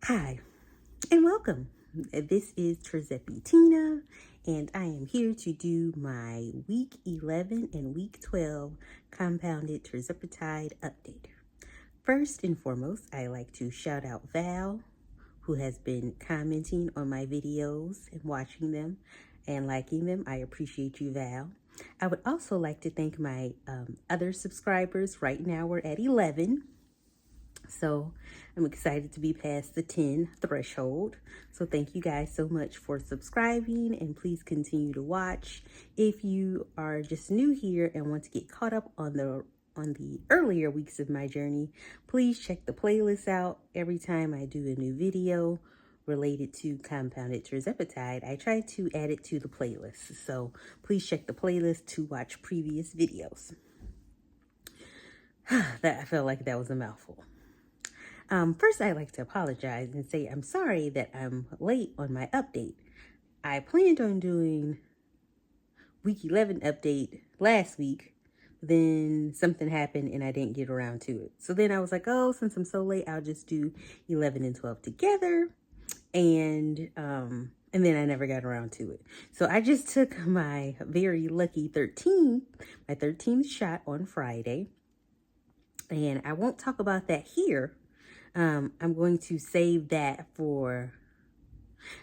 Hi, and welcome. This is Tirzepatide, and I am here to do my week 11 and week 12 compounded Tirzepatide update. First and foremost, I like to shout out Val, who has been commenting on my videos and watching them and liking them. I appreciate you, Val. I would also like to thank my other subscribers. Right now, we're at 11. So I'm excited to be past the 10 threshold. So thank you guys so much for subscribing, and please continue to watch. If you are just new here and want to get caught up on the earlier weeks of my journey, please check the playlist out. Every time I do a new video related to compounded tirzepatide, I try to add it to the playlist. So please check the playlist to watch previous videos. That I felt like that was a mouthful. First, I'd like to apologize and say I'm sorry that I'm late on my update. I planned on doing week 11 update last week, then something happened and I didn't get around to it. So then I was like, oh, since I'm so late, I'll just do 11 and 12 together. And then I never got around to it. So I just took my very lucky 13th shot on Friday. And I won't talk about that here. I'm going to save that for,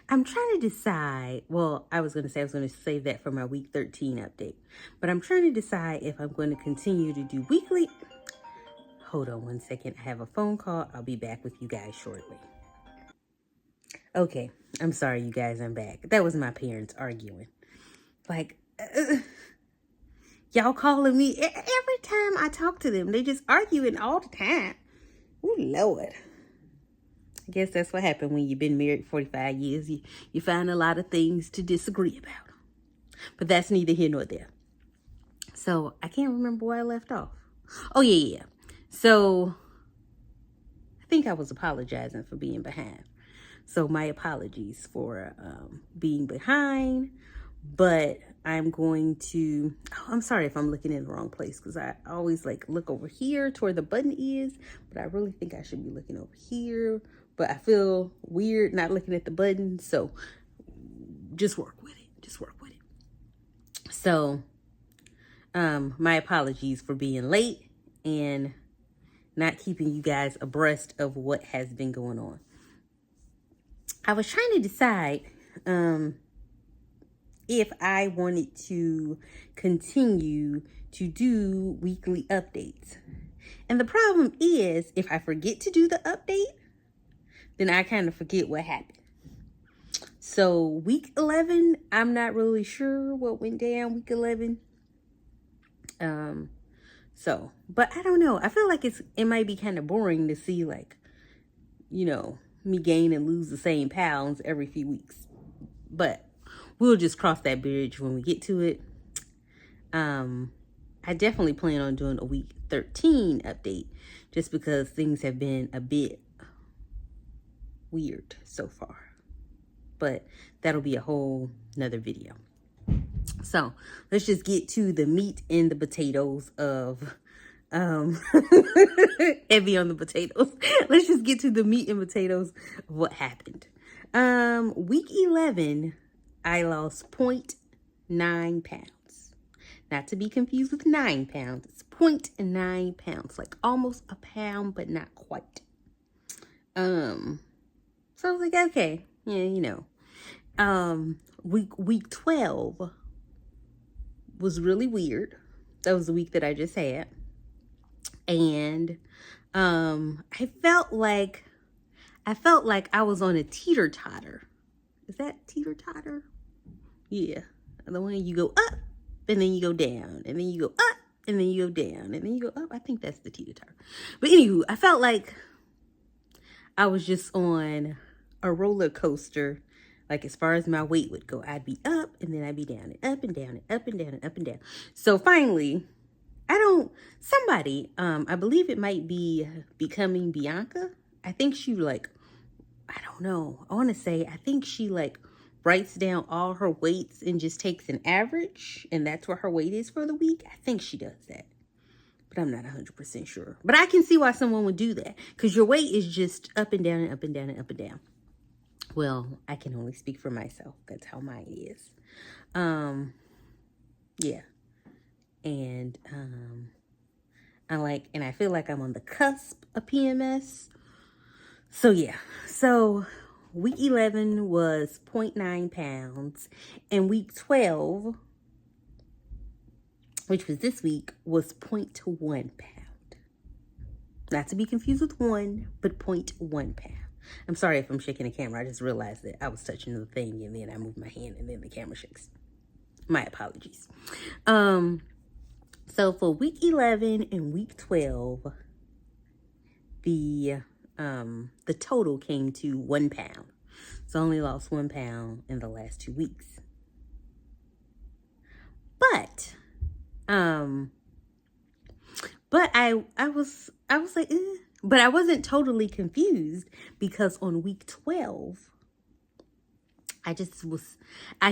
I'm trying to decide, well, I was going to save that for my week 13 update, but I'm trying to decide if I'm going to continue to do weekly. Hold on one second. I have a phone call. I'll be back with you guys shortly. Okay. I'm sorry, you guys. I'm back. That was my parents arguing. Like, y'all calling me every time I talk to them. They just arguing all the time. Oh, Lord. I guess that's what happened when you've been married 45 years. You find a lot of things to disagree about. But that's neither here nor there. So I can't remember where I left off. Oh, yeah. So I think I was apologizing for being behind. So my apologies for being behind. But I'm going to, I'm sorry if I'm looking in the wrong place, because I always look over here to where the button is, but I really think I should be looking over here. But I feel weird not looking at the button, so just work with it. Just work with it. So, my apologies for being late and not keeping you guys abreast of what has been going on. I was trying to decide, if I wanted to continue to do weekly updates. And the problem is, if I forget to do the update, then I kind of forget what happened. So week 11, I'm not really sure what went down week 11. But I don't know. I feel like it might be kind of boring to see me gain and lose the same pounds every few weeks. But we'll just cross that bridge when we get to it. I definitely plan on doing a week 13 update just because things have been a bit weird so far. But that'll be a whole nother video. So let's just get to the meat and the potatoes of heavy on the potatoes. Let's just get to the meat and potatoes of what happened. Week 11, I lost 0.9 pounds. Not to be confused with 9 pounds. It's 0.9 pounds, like almost a pound, but not quite. So I was like, okay, yeah, week 12 was really weird. That was the week that I just had. And I felt like I was on a teeter-totter. Is that teeter-totter? Yeah. The one you go up and then you go down, and then you go up and then you go down, and then you go up. I think that's the teeter-totter. But anywho, I felt like I was just on a roller coaster. Like, as far as my weight would go, I'd be up and then I'd be down and up and down and up and down and up and down. So finally, I believe it might be Becoming Bianca. I think she I don't know. I think she writes down all her weights and just takes an average, and that's where her weight is for the week. I think she does that. but I'm not 100% sure. But I can see why someone would do that, because your weight is just up and down and up and down and up and down. Well, I can only speak for myself. That's how mine is. Yeah. And I feel like I'm on the cusp of PMS. So yeah. So week 11 was 0.9 pounds, and week 12, which was this week, was 0.1 pound. Not to be confused with 1, but 0.1 pound. I'm sorry if I'm shaking the camera. I just realized that I was touching the thing and then I moved my hand and then the camera shakes. My apologies. So for week 11 and week 12, the total came to 1 pound. So I only lost 1 pound in the last 2 weeks. But I was like, eh. But I wasn't totally confused, because on week 12, I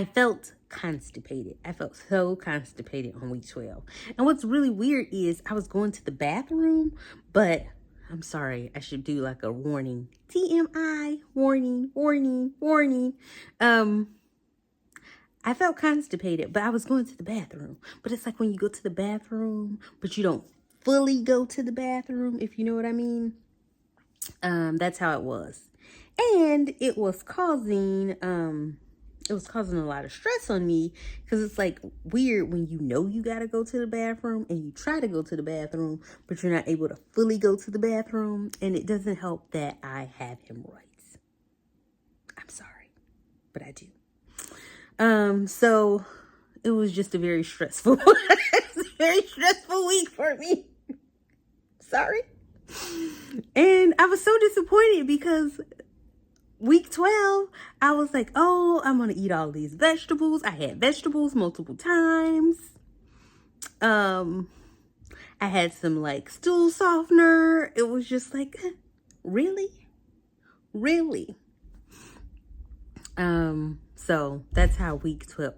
felt constipated. I felt so constipated on week 12. And what's really weird is I was going to the bathroom, but I'm sorry, I should do like a warning. TMI, warning, warning, warning. I felt constipated, but I was going to the bathroom. But it's like when you go to the bathroom, but you don't fully go to the bathroom, if you know what I mean. That's how it was. And it was causing a lot of stress on me, because it's like weird when you know you gotta go to the bathroom and you try to go to the bathroom, but you're not able to fully go to the bathroom. And it doesn't help that I have hemorrhoids. I'm sorry, but I do. So it was just a very stressful, very stressful week for me. Sorry. And I was so disappointed, because week 12, I was like, oh, I'm going to eat all these vegetables. I had vegetables multiple times. I had some like stool softener. It was just like, really? Really? So that's how week 12.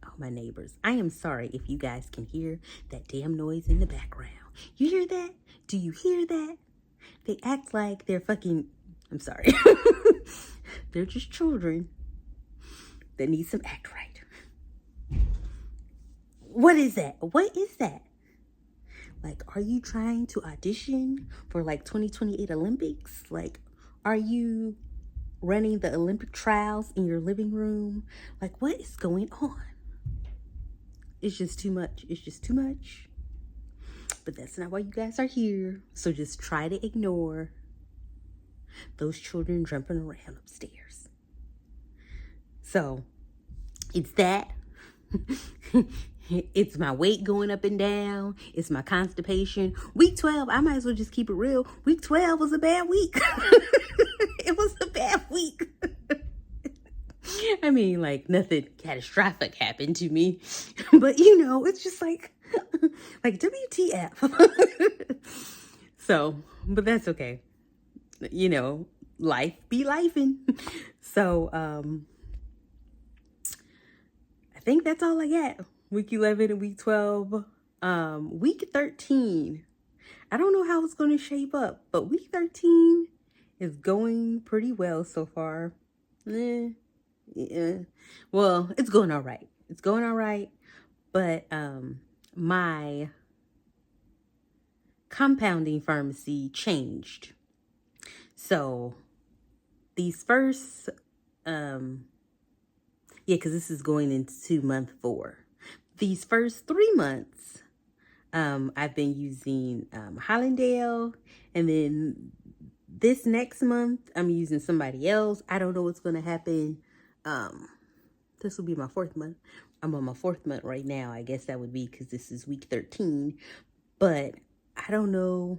Oh, my neighbors. I am sorry if you guys can hear that damn noise in the background. You hear that? Do you hear that? They act like they're fucking, I'm sorry. They're just children that need some act right. What is that? What is that? Like, are you trying to audition for like 2028 Olympics? Like, are you running the Olympic trials in your living room? Like, what is going on? It's just too much. It's just too much. But that's not why you guys are here. So just try to ignore those children jumping around upstairs. So it's that. It's my weight going up and down. It's my constipation. Week 12, I might as well just keep it real. Week 12 was a bad week. It was a bad week. I mean, like, nothing catastrophic happened to me. But, you know, it's just like WTF. So, but that's okay. You know, life be lifing. So, I think that's all I got. Week 11 and week 12. Week 13. I don't know how it's going to shape up, but week 13 is going pretty well so far. Yeah. Well, it's going all right. It's going all right. But my compounding pharmacy changed. So these first, because this is going into month 4. These first 3 months, I've been using Hollandale, and then this next month, I'm using somebody else. I don't know what's going to happen. This will be my 4th month. I'm on my 4th month right now. I guess that would be because this is week 13. But I don't know.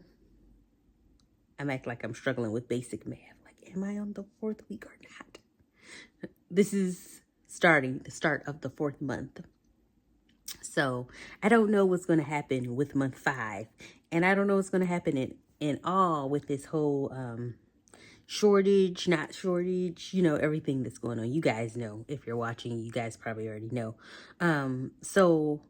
I'm acting like I'm struggling with basic math. Like, am I on the 4th week or not? This is the start of the 4th month. So I don't know what's going to happen with month 5. And I don't know what's going to happen in all with this whole shortage, not shortage, you know, everything that's going on. You guys know. If you're watching, you guys probably already know. So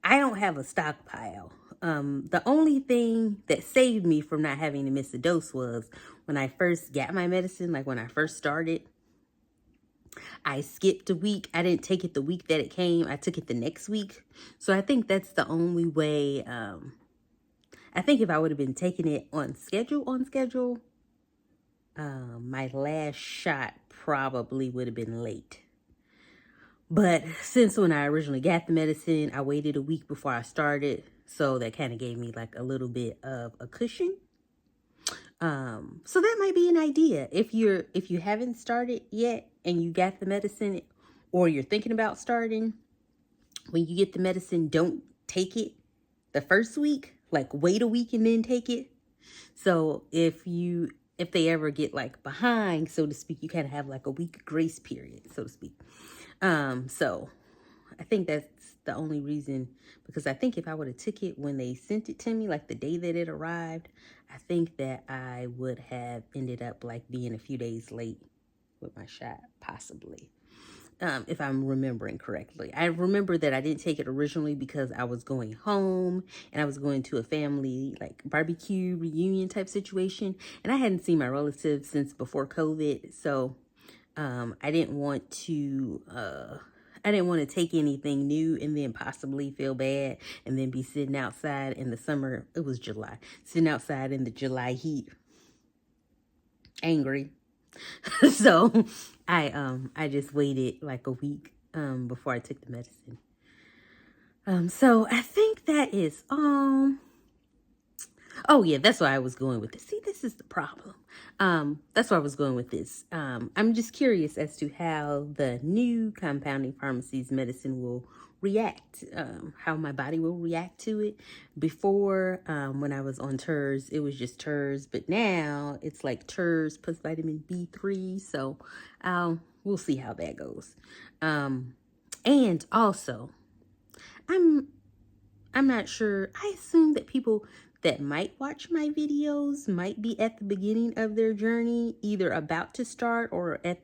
I don't have a stockpile. The only thing that saved me from not having to miss a dose was when I first got my medicine, like when I first started, I skipped a week. I didn't take it the week that it came. I took it the next week. So I think that's the only way. I think if I would have been taking it on schedule, my last shot probably would have been late. But since when I originally got the medicine, I waited a week before I started. So that kind of gave me like a little bit of a cushion. So that might be an idea. If you haven't started yet and you got the medicine, or you're thinking about starting, when you get the medicine, don't take it the first week. Like wait a week and then take it. So if they ever get like behind, so to speak, you kind of have like a week grace period, so to speak. So I think that's the only reason, because I think if I would have took it when they sent it to me, like the day that it arrived, I think that I would have ended up like being a few days late with my shot, possibly. If I'm remembering correctly. I remember that I didn't take it originally because I was going home and I was going to a family like barbecue reunion type situation, and I hadn't seen my relatives since before COVID. So I didn't want to take anything new and then possibly feel bad and then be sitting outside in the summer. It was July, sitting outside in the July heat, angry. So I just waited like a week before I took the medicine. So I think that is oh yeah, that's why I was going with this. See, this is the problem. That's why I was going with this. I'm just curious as to how the new compounding pharmacy's medicine will react, how my body will react to it. Before, when I was on Tirzepatide, it was just Tirzepatide, but now it's like Tirzepatide plus vitamin B3. So, we'll see how that goes. And also, I'm not sure. I assume that people that might watch my videos might be at the beginning of their journey, either about to start or at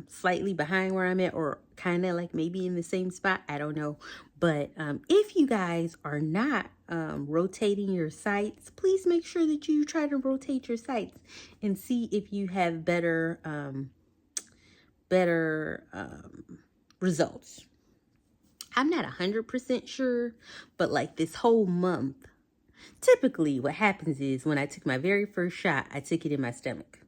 slightly behind where I'm at, or kind of like maybe in the same spot. I don't know. But if you guys are not rotating your sites, please make sure that you try to rotate your sites and see if you have better results. I'm not 100% sure, but like this whole month, typically what happens is when I took my very first shot, I took it in my stomach.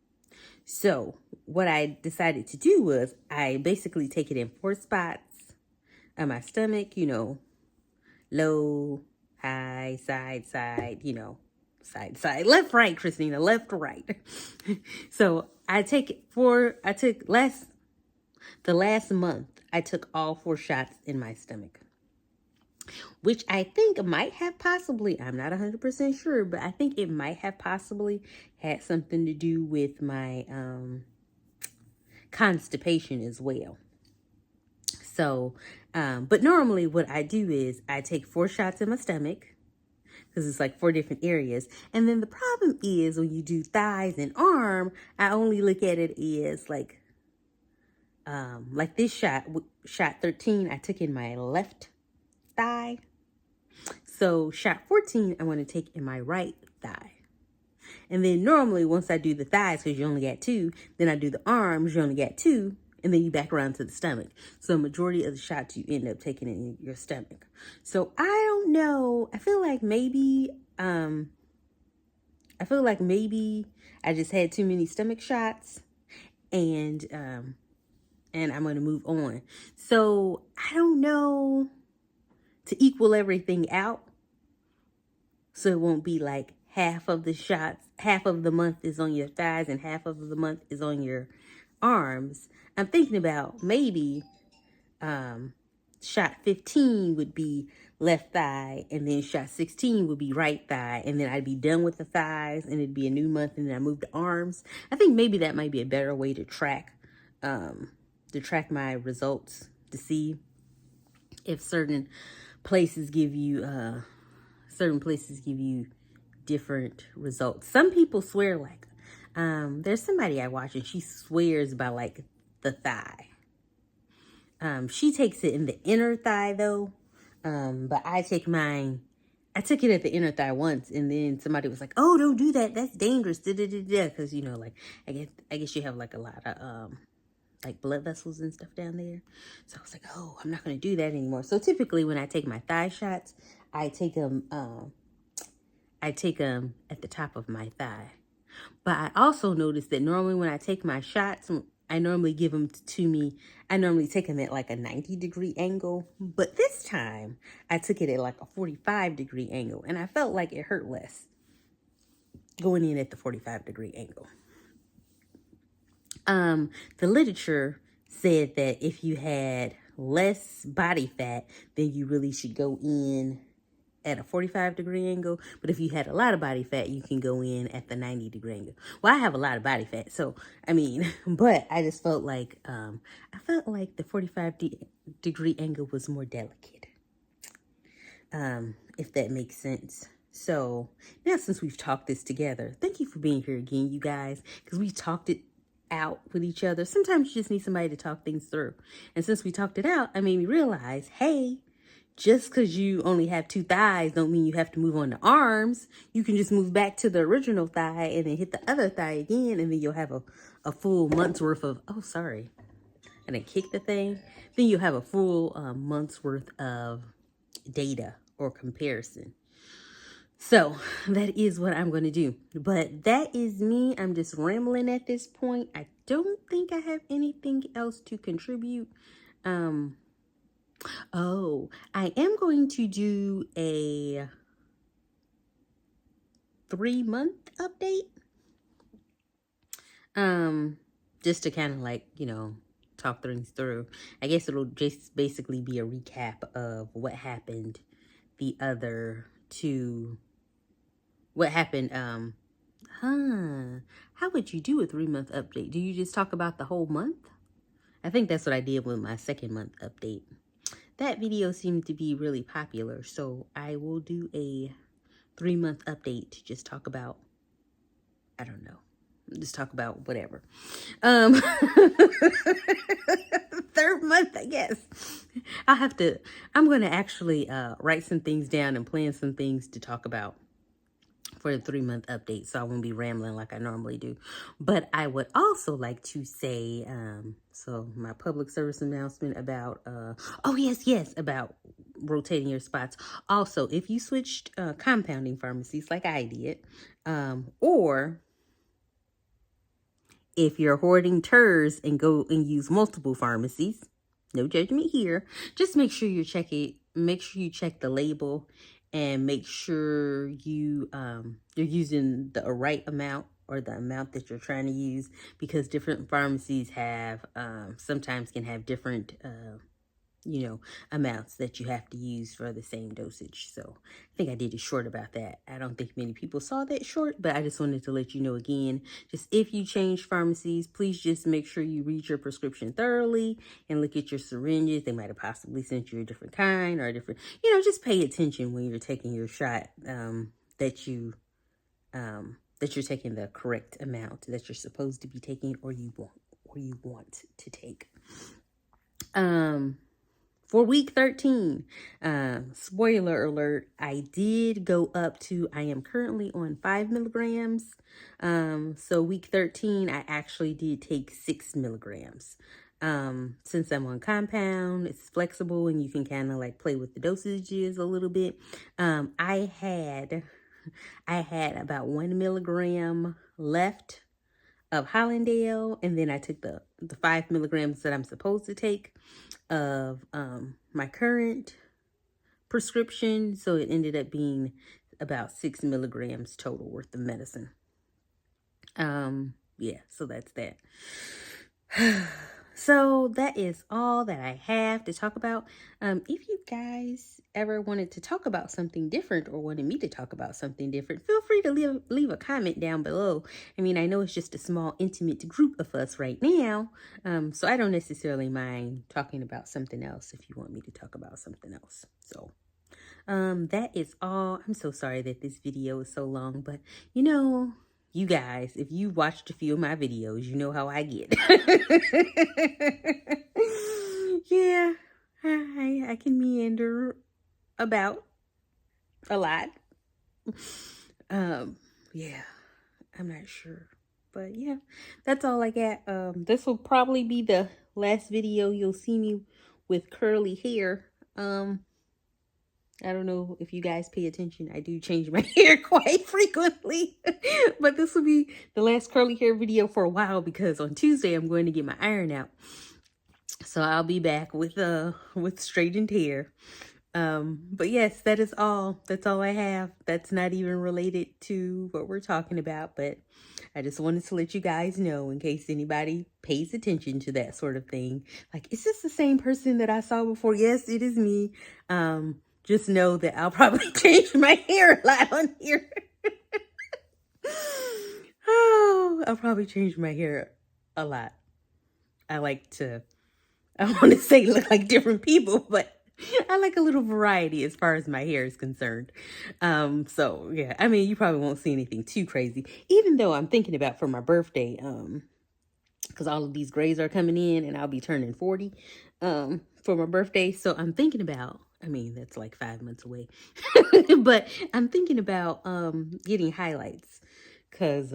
So what I decided to do was I basically take it in 4 spots on my stomach, low, high, side, side, side, left, right, Christina, left, right. So the last month, I took all 4 shots in my stomach, which I think might have possibly, I'm not 100% sure, but I think it might have possibly had something to do with my constipation as well. So, but normally what I do is I take 4 shots in my stomach, because it's like 4 different areas. And then the problem is when you do thighs and arm, I only look at it as like this shot 13, I took in my left thigh. So shot 14, I want to take in my right thigh. And then normally once I do the thighs, because you only got 2, then I do the arms, you only got 2, and then you back around to the stomach. So majority of the shots you end up taking in your stomach. So I don't know. I feel like maybe I just had too many stomach shots, and I'm going to move on. So I don't know, to equal everything out, so it won't be like half of the shots, half of the month is on your thighs and half of the month is on your arms. I'm thinking about maybe shot 15 would be left thigh, and then shot 16 would be right thigh, and then I'd be done with the thighs, and it'd be a new month, and then I move to arms. I think maybe that might be a better way to track my results, to see if certain places give you different results. Some people swear, like there's somebody I watch and she swears by like the thigh. She takes it in the inner thigh though. But I took it at the inner thigh once, and then somebody was like, "Oh, don't do that. That's dangerous." Because like I guess you have like a lot of like blood vessels and stuff down there. So I was like, "Oh, I'm not gonna do that anymore." So typically, when I take my thigh shots, I take them at the top of my thigh. But I also noticed that normally when I take my shots, I normally give them to me. I normally take them at like a 90-degree angle. But this time, I took it at like a 45-degree angle. And I felt like it hurt less going in at the 45-degree angle. The literature said that if you had less body fat, then you really should go in at a 45-degree angle. But if you had a lot of body fat, you can go in at the 90-degree angle. Well, I have a lot of body fat, so I mean, but I just felt like the 45-degree angle was more delicate, if that makes sense. So now, since we've talked this together, thank you for being here again, you guys, because we talked it out with each other. Sometimes you just need somebody to talk things through. And since we talked it out, I made me realize, hey, just because you only have 2 thighs don't mean you have to move on the arms. You can just move back to the original thigh and then hit the other thigh again, and then you'll have a full month's worth of, oh, sorry, and then kick the thing. Then you'll have a full month's worth of data or comparison. So that is what I'm going to do. But that is me. I'm just rambling at this point. I don't think I have anything else to contribute. Oh, I am going to do a 3-month update. Just to kind of like, talk things through. I guess it'll just basically be a recap of what happened how would you do a 3-month update? Do you just talk about the whole month? I think that's what I did with my 2nd month update. That video seemed to be really popular, so I will do a 3-month update to just talk about, I don't know, just talk about whatever. 3rd month, I guess. I'm going to actually write some things down and plan some things to talk about for the 3-month update, so I won't be rambling like I normally do. But I would also like to say, so my public service announcement about, about rotating your spots. Also, if you switched compounding pharmacies like I did, or if you're hoarding TERS and go and use multiple pharmacies, no judgment here, just make sure you check the label, and make sure you're using the right amount or the amount that you're trying to use, because different pharmacies have sometimes can have different amounts that you have to use for the same dosage. So I think I did a short about that. I don't think many people saw that short, but I just wanted to let you know again, just if you change pharmacies, please just make sure you read your prescription thoroughly and look at your syringes. They might have possibly sent you a different kind or a different, just pay attention when you're taking your shot, that you're taking the correct amount that you're supposed to be taking, or you want to take. For week 13, spoiler alert, I did go up to, I am currently on 5 milligrams. So week 13, I actually did take 6 milligrams. Since I'm on compound, it's flexible and you can kind of like play with the dosages a little bit. I had about 1 milligram left of Hollandale, and then I took the 5 milligrams that I'm supposed to take of my current prescription, so it ended up being about 6 milligrams total worth of medicine. So that's that. So that is all that I have to talk about. If you guys ever wanted to talk about something different or wanted me to talk about something different, feel free to leave a comment down below. I mean, I know it's just a small, intimate group of us right now, so I don't necessarily mind talking about something else if you want me to talk about something else. So that is all. I'm so sorry that this video is so long, but you guys, if you watched a few of my videos, you know how I get. Yeah, I can meander about a lot. Yeah, I'm not sure. But yeah, that's all I got. This will probably be the last video you'll see me with curly hair. I don't know if you guys pay attention. I do change my hair quite frequently. But this will be the last curly hair video for a while because on Tuesday I'm going to get my iron out. So I'll be back with straightened hair. But yes, that is all. That's all I have. That's not even related to what we're talking about, but I just wanted to let you guys know in case anybody pays attention to that sort of thing. Like, is this the same person that I saw before? Yes, it is me. Just know that I'll probably change my hair a lot on here. Oh, I'll probably change my hair a lot. I want to say look like different people, but I like a little variety as far as my hair is concerned. So yeah, I mean, you probably won't see anything too crazy, even though I'm thinking about for my birthday, because all of these grays are coming in and I'll be turning 40, for my birthday. So I'm thinking about, I mean, that's like 5 months away, but I'm thinking about, getting highlights cause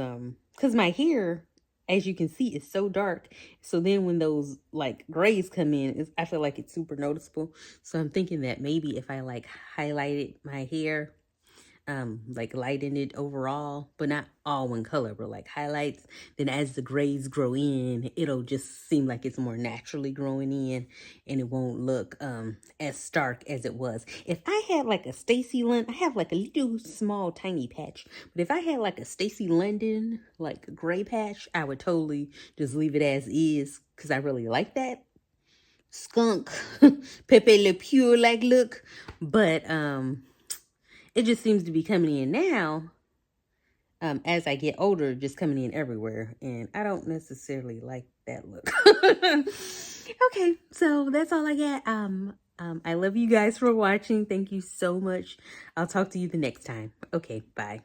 my hair, as you can see, is so dark. So then when those like grays come in, I feel like it's super noticeable. So I'm thinking that maybe if I like highlighted my hair, like lighten it overall, but not all one color, but like highlights, then as the grays grow in, it'll just seem like it's more naturally growing in and it won't look as stark as it was. If I had like a Stacy London, I have like a little small tiny patch, but if I had like a Stacy London like gray patch, I would totally just leave it as is because I really like that skunk Pepe Le Pew like look. But it just seems to be coming in now, as I get older, just coming in everywhere. And I don't necessarily like that look. Okay, so that's all I got. I love you guys for watching. Thank you so much. I'll talk to you the next time. Okay, bye.